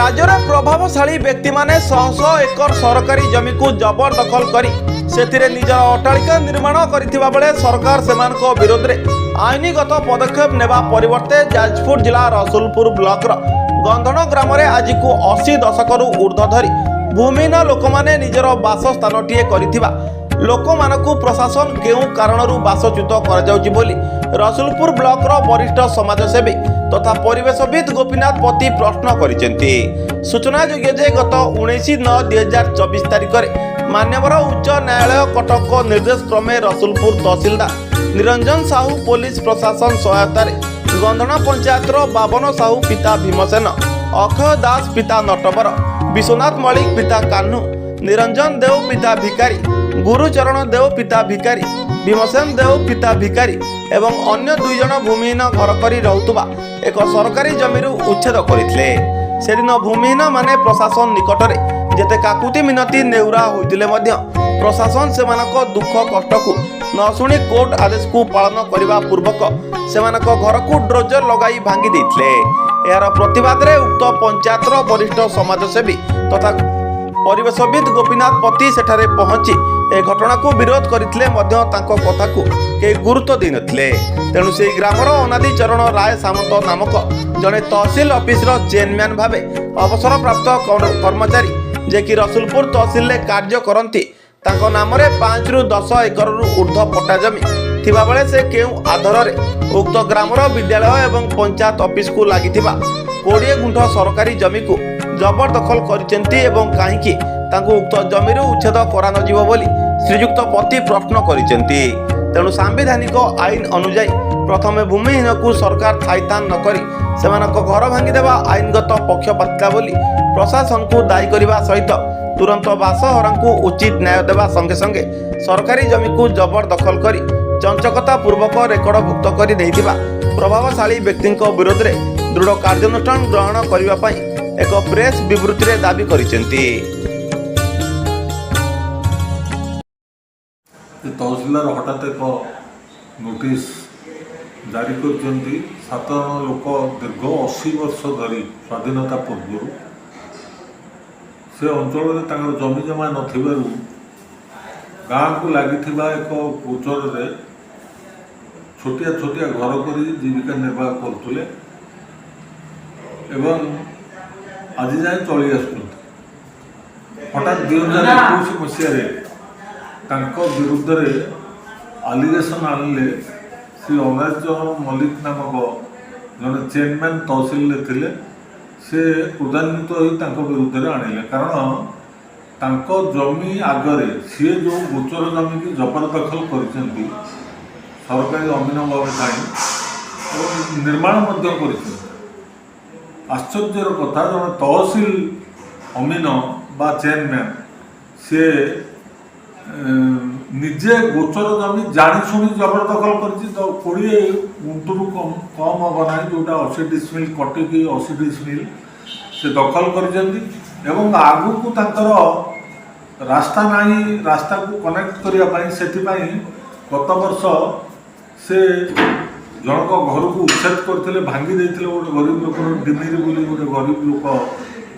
राज्यर प्रभावशाली व्यक्ति माने शह शह एकर सरकारी जमी को जबरदखल करी सेथिरे निजर अट्टालिका निर्माण करिथिबा बेले सरकार सेमानक विरोध रे आईनगत पदक्षेप नेबा परिवर्ते जाजपुर जिला रसुलपुर ब्लॉकर गंधण ग्राम रे आज को 80 दशकरू ऊर्ध्व धरी भूमिहीन लोक माने निजर बासस्थानटीए करिथिबा लोक मानकु प्रशासन केउ कारणरू बासच्युत करा जाउछि बोली रसुलपुर ब्लॉकर वरिष्ठ समाजसेवी तथा परिवेशविद गोपीनाथ पति प्रश्न करिसेंती। सूचना योग्य जे गत 19/9/2024 तारिख में मान्यवर उच्च न्यायालय कटक निर्देश क्रमे रसुलपुर तहसीलदार निरंजन साहू पुलिस प्रशासन सहायतार गंधण पंचायतर 52 साहू पिता भीमसेन, अक्षय दास पिता नटवर, विश्वनाथ मलिक पिता कान्हू, निरंजन देव पिता भिकारी, गुरुचरण देव पिता भिकारी, भीमसेन देव पिता भिकारी एवं अन्य 2 जन भूमिहीन घर करी रहुतबा एक सरकारी जमीरू उच्छेद करथिले। सेदिन भूमिहीन माने प्रशासन निकटरे जेते काकुति मिनती नेउरा होइतिले मध्य प्रशासन सेमानक दुख कष्ट को न शुणी कोर्ट आदेश को पालन करने पूर्वक सेमानक घर को ड्रोजर लगाई भांगी देथिले। यार प्रतिवाद रे उक्त पंचायतर वरिष्ठ समाजसेवी तथा परिवेशविद गोपीनाथ पति सेठारे पहुंची ए घटना को विरोध करथिले मध्य तांको कथा को के गुरुत्व देई नथिले। तेणु से ग्रामर अनादि चरण राय सामंत नामक जड़े तहसील ऑफिस रो चेयरमैन भावे अवसर प्राप्त कर्मचारी जे कि रसुलपुर तहसील रे कार्य करंती तांको नाम रे 5 ରୁ 10 एकर ऊर्ध्व पट्टा जमी थिबा बेले से केउ आधार रे उक्त ग्रामर विद्यालय एवं पंचायत ऑफिस को लागिथिबा 20 गुंठ सरकारी जमी को जबरदखल करिसेंती एवं काहीकि तांको उक्त जमीरू उच्छेद करा न जीव बोली श्रीयुक्त पति प्रश्न करिसेंती। तेणु सांविधानिक आईन अनुଯାयी प्रथमे भूमिहीन को सरकार थाईतान न करी सेमानक घर भांगी देवा आईनगत पक्षपातिता बोली प्रशासन को दायी करने सहित तुरंत बासहरा को उचित न्याय देवा संगे संगे सरकारी जमी को जबरदखल करी चंचकता पूर्वक रेकर्डभुक्त कर देथिबा प्रभावशाली व्यक्ति विरोध में दृढ़ कार्यानुष्ठान ग्रहण करने एक प्रेस विवृत्ति रे दाबी करिसेंती। तहसीलदार हठात एक नोटिस जारी करछन्ती 7 जन लोक दीर्घ 80 वर्ष धरी स्वाधीनता पूर्व से अंचल में जमी जमा नथिबारु गाँव को लगी एक गोचर रे छोटिया छोटिया घर कर जीविका निर्वाह करथुले एवं आज जाए चली आसुछन्ति। हठात 2021 मसीह तांको विरुद्ध रे आलिगेशन आनिले श्री अमराज मल्लिक नामक जड़े चेयरमैन तहसील थे से क्रोधान्वित हो विरुद्ध रे आनिले कारण तांको जमी आगरे सी जो गोचर जमी की जबरदखल करिसेंती सरकारी अमीन भाव और निर्माण कर आश्चर्यर कथा जड़े तहसील अमीन बा चेयरमैन से निजे गोचर जमी जाशुणी जबरदखल कर 20 गुंटू कम हम ना जोटा 80 डिसमिल कटिकी 80 डिसमिल से दखल कर आगु को रास्ता नहीं रास्ता को कनेक्ट करने से गत वर्ष से जनक घर को उच्छेद करते भांगी देते गोटे गरीब लोक डिमिरी बोली गोटे गरीब लोक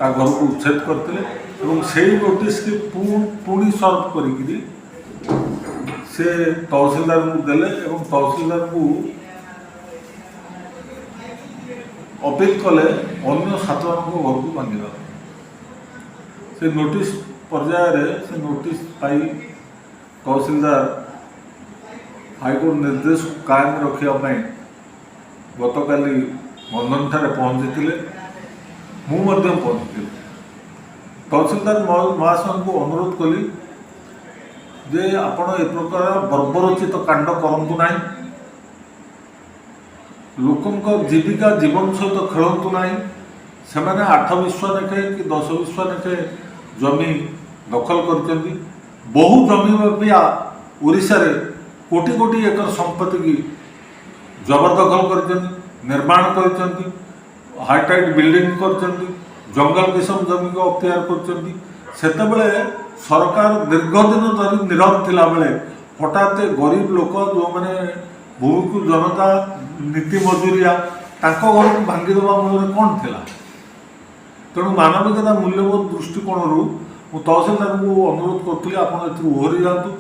घर को उच्छेद करते से नोटिस की पुणी सर्व करी से तहसीलदार को देले तहसीलदार को अपील कले अन्य 7 जन को घर को भांगी से नोटिस पर्यायर से नोटिस पाई तहसीलदार हाईकोर्ट निर्देश को कायम रखापी गतकाली बंधन ठारे पहुँची पहुँची तहसीलदार महाशय को अनुरोध कली जे आपण ए प्रकार बर्बरोचित कांड करंतु नाही लोकंक जीविका जीवन सहित खेलतु नाही सेमाने 8 विश्व लेखे कि 10 विश्व लेखे जमी दखल करचंदी बहु जमी भी ओडिशा रे कोटी कोटी एकर संपत्ति की जबरदखल करचंदी निर्माण करचंदी हाईटाइट बिल्डिंग करचंदी जंगल किसम जमी को अख्तियार करचंदी सेतेबेले सरकार दीर्घ दिन धरी नीरव थिला बेले हठात गरीब लोक जो मैंने भूमि को जनता नीति मजूरिया तांको घर को भांगी देवा मूल कौन थिला तेणु मानविकता मूल्यबोध दृष्टिकोण मु तहसीलदार को अनुरोध करी आप ओहरी जातु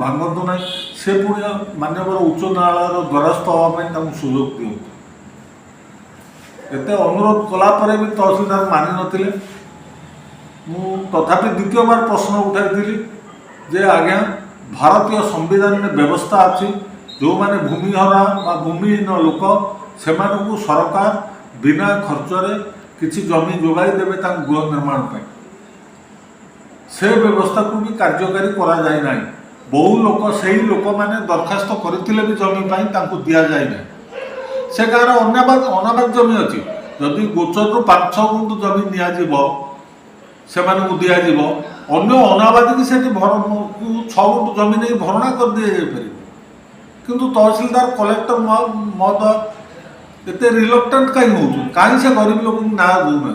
भांगतु ना से पुणी मान्यवर उच्च न्यायालय द्वारस्थ हाँपाई सुजोग दिखाँ एत अनुरोध कलापर भी तहसीलदार मानि नथिले मु तथापि द्वितीय बार प्रश्न उठाई जे आज्ञा भारतीय संविधान में व्यवस्था अच्छी जो माने भूमिहरा बा भूमिहीन लोक से सरकार बिना खर्चरे किसी जमी जोगाई देवे गृह निर्माण पर से व्यवस्था को भी कार्यकारी करा जाए ना बहु लोक से लोक मैंने दरखास्त करते भी जमी दि जाए ना से गाँव अनाबाद जमी अच्छी जदि गोचर 5-6 गुंठ जमी से दिज्व अन्य अनाबादी की 6 गुंठ जमी नहीं भरणा कर दि जापर किंतु तहसीलदार कलेक्टर महोदय एत रिलक्टेंट कहीं से गरीब लोक ना दूना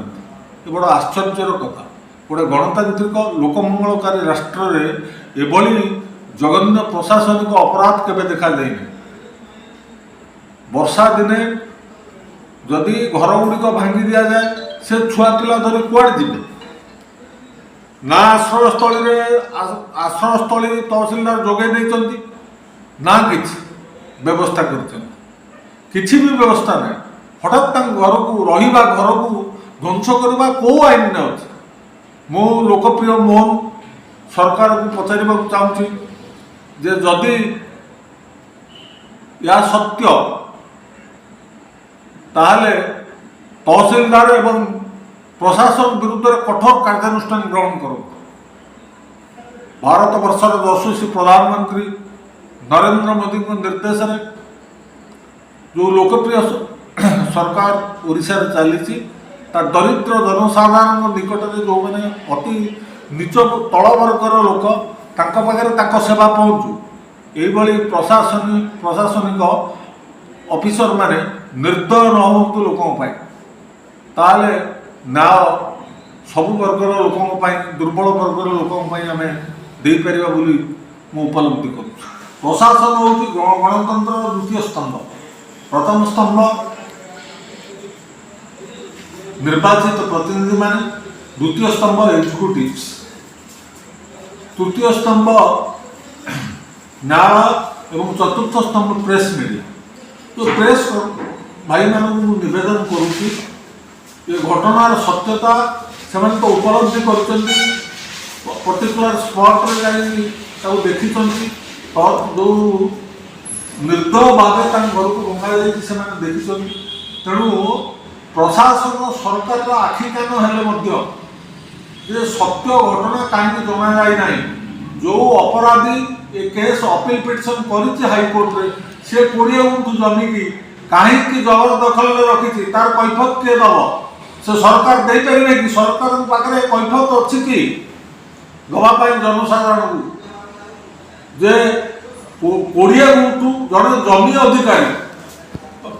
ये बड़ा आश्चर्यर कथा गोटे गणतांत्रिक लोकमंगलकारी राष्ट्र में एभली जघन्य प्रशासनिक अपराध केवे देखा जाए वर्षा दिने जदि घर गुड़िक भांगी दि जाए से छुआ पिला धरी कुआड़े जीवे ना आश्रयस्थली तहसीलदार जोगे देइचंती ना किछि व्यवस्था किछि भी व्यवस्था ना हठात घर को रहिबा घर को ध्वंस करवा को आईन ने अच्छे मु लोकप्रिय मोहन सरकार को पचार चाहूँगी जे जदि या सत्य ताहले तहसीलदार एवं प्रशासन विरुद्ध कठोर कार्यानुष्ठान ग्रहण करो। भारत वर्षर यशस्वी प्रधानमंत्री नरेंद्र मोदी निर्देश में जो लोकप्रिय सरकार ओडिशा रे चली दरिद्र जनसाधारण निकट में जो मैंने अति नीच तल वर्गर लोक पाखे सेवा पहुँचू यही प्रशासनिक ऑफिसर माने निर्दय न हो लोक ताले न्याय सबु वर्गर लोक दुर्बल वर्गर लोक आम देपर बोली उपलब्धि कर प्रशासन हूँ गणतंत्र द्वितीय स्तंभ प्रथम स्तंभ निर्वाचित प्रतिनिधि माने द्वितीय स्तंभ एग्जीक्यूटिव्स तृतीय स्तंभ न्याय एवं चतुर्थ स्तंभ प्रेस मीडिया तो प्रेस भाई मानू निवेदन करुच्ची ये घटनार सत्यता से तो उपलब्धि कर पर्टिकुलर स्पॉट रे देखी जो निर्दय भाव घर को भंगा देखी तेणु प्रशासन सरकार आखि कान हेले जे सत्य घटना कहीं जना जाए ना जो अपराधी ये केस अपील पिटिशन कर हाईकोर्ट रे से 20 गुंठ जमी की कहीं जबरदखल रखी तार कैफत किए दब से सरकार दे पारे कि सरकार पाखे कैफत अच्छी कि दवाई जनसाधारण को जे 20 गुंठ जड़े जमी अधिकारी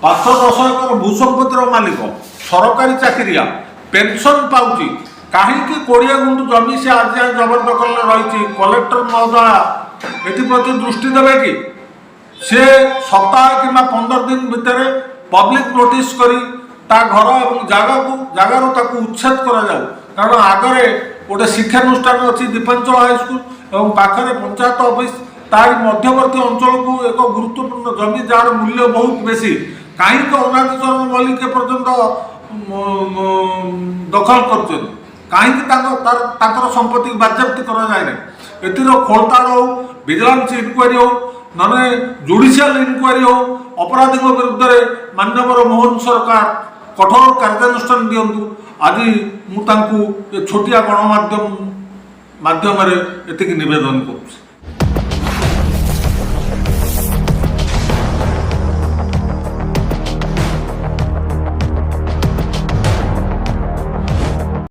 5-10 एकर भूसंपत्तिर मालिक सरकारी चाकरिया पेंशन पाउची कहीं 20 गुंठ जमी से आज जाए जबरदखल रही कलेक्टर महोदय एप्रति दृष्टि देवे कि से सप्ताह कि 15 दिन भितर पब्लिक नोटिस करी ता घर और जगार उच्छेद करा जाऊ कारण आगे गोटे शिक्षानुष्ठान अच्छी दीपांचल हाईस्कल और पाखे पंचायत ऑफिस तार मध्यवर्ती अंचल को एक गुरुत्वपूर्ण जमी जार मूल्य बहुत बेसी कहीं अनादिचरण मल्लिक पर्यंत दखल कर कहीं संपत्ति बाज्याप्ति कर खोलताड़ हो विजिलेंस इनक्वारी हो ना जुडिशियल इनक्वारी हो अपराधी विरुद्ध माननीय मोहन सरकार कठोर कार्यानुष्ठान दिंतु आज मुझे छोटिया गणमाध्यम माध्यम एति निवेदन करुँ।